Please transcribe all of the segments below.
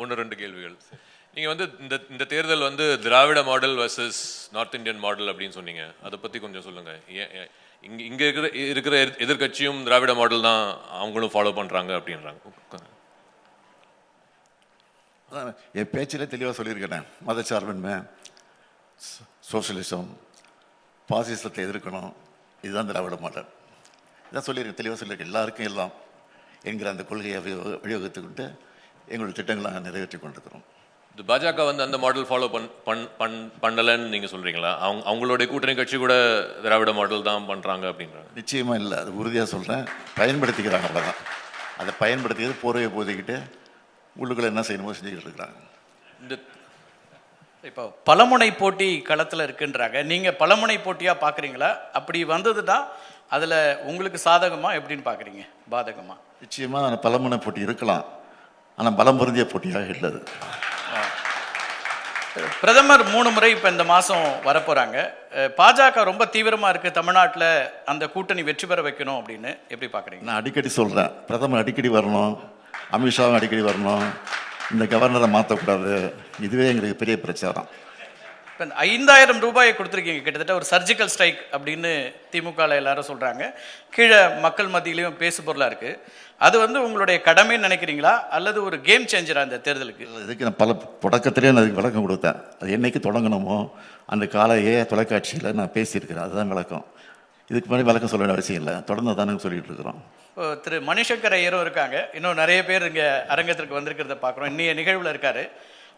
ஒன்று ரெண்டு கேள்விகள். நீங்கள் வந்து இந்த தேர்தல் வந்து Dravida model versus north Indian model அப்படின்னு சொன்னீங்க. அதை பற்றி கொஞ்சம் சொல்லுங்கள். இங்கே இருக்கிற எதிர்கட்சியும் திராவிட மாடல் தான் அவங்களும் ஃபாலோ பண்ணுறாங்க அப்படின்றாங்க. என் பேச்சில் தெளிவாக சொல்லியிருக்கேன். மதச்சார்பின்மை, சோசியலிசம், பாசிசத்தை எதிர்க்கணும், இதுதான் திராவிட மாடல். இதான் சொல்லியிருக்கேன், தெளிவாக சொல்லியிருக்கேன். எல்லாருக்கும் எல்லாம் என்கிற அந்த கொள்கையை வழிவகுத்துக்கிட்டு எங்களுடைய திட்டங்களை நாங்கள் நிறைவேற்றி கொண்டிருக்கிறோம். இது பாஜக வந்து அந்த மாடல் ஃபாலோ பண்ணலன்னு நீங்கள் சொல்கிறீங்களா? அவங்களுடைய கூட்டணி கட்சி கூட திராவிட மாடல் தான் பண்ணுறாங்க அப்படின்றாங்க. நிச்சயமாக இல்லை, அது உறுதியாக சொல்கிறேன். பயன்படுத்திக்கிறாங்க, அவ்வளோதான். அதை பயன்படுத்திக்கிறது போர்வையை போதிக்கிட்டு உள்ளுக்குள்ளே என்ன செய்யணுமோ செஞ்சுக்கிட்டு இருக்கிறாங்க. இந்த இப்போ பலமுனை போட்டி களத்தில் இருக்குன்றாங்க. நீங்கள் பலமுனை போட்டியாக பார்க்குறீங்களா? அப்படி வந்ததுன்னா அதில் உங்களுக்கு சாதகமாக எப்படின்னு பார்க்குறீங்க, பாதகமாக? நிச்சயமாக பலமுனை போட்டி இருக்கலாம், ஆனால் பலம் பொருந்திய போட்டியாக இல்லது. பிரதமர் 3 முறை இப்போ இந்த மாதம் வரப்போகிறாங்க. பாஜக ரொம்ப தீவிரமாக இருக்குது தமிழ்நாட்டில் அந்த கூட்டணி வெற்றி பெற வைக்கணும் அப்படின்னு. எப்படி பார்க்குறீங்க? நான் அடிக்கடி சொல்கிறேன், பிரதமர் அடிக்கடி வரணும், அமித்ஷாவும் அடிக்கடி வரணும், இந்த கவர்னரை மாற்றக்கூடாது. இதுவே எங்களுக்கு பெரிய பிரச்சாரம். இப்போ 5000 ரூபாயை கொடுத்துருக்கீங்க, கிட்டத்தட்ட ஒரு சர்ஜிக்கல் ஸ்ட்ரைக் அப்படின்னு திமுகவில் எல்லாரும் சொல்கிறாங்க. கீழே மக்கள் மத்தியிலையும் பேசு பொருளாக இருக்குது. அது வந்து உங்களுடைய கடமைன்னு நினைக்கிறீங்களா, அல்லது ஒரு கேம் சேஞ்சரா இந்த தேர்தலுக்கு? இதுக்கு நான் தொடக்கத்திலே நான் அதுக்கு விளக்கம் கொடுத்தேன். அது என்னைக்கு தொடங்கணுமோ அந்த காலையே தொலைக்காட்சியில் நான் பேசியிருக்கிறேன். அதுதான் விளக்கம். இதுக்கு முன்னாடி விளக்கம் சொல்ல வேண்டிய அவசியம் இல்லை, தொடர்ந்து தானே சொல்லிட்டு இருக்கிறோம். இப்போ திரு மணிசங்கர் ஐயரும் இருக்காங்க, இன்னும் நிறைய பேர் இங்கே அரங்கத்திற்கு வந்திருக்கிறத பார்க்குறோம். இன்னைய நிகழ்வில் இருக்காரு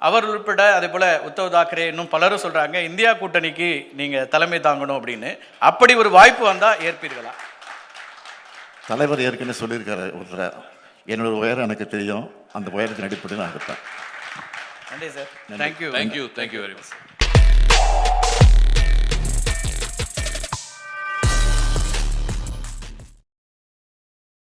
அவர் உள்பட. அதே போல் உத்தவ் தாக்கரே, இன்னும் பலரும் சொல்கிறாங்க இந்தியா கூட்டணிக்கு நீங்கள் தலைமை தாங்கணும் அப்படின்னு. அப்படி ஒரு வாய்ப்பு வந்தால் ஏற்பீர்களா? தலைவர் ஏற்கனவே சொல்லியிருக்காரு ஒருத்தர், என்னோட உயரம் எனக்கு தெரியும், அந்த உயரத்தின் அடிப்படையில் நான் இருப்பேன். நன்றி சார். Thank you very much.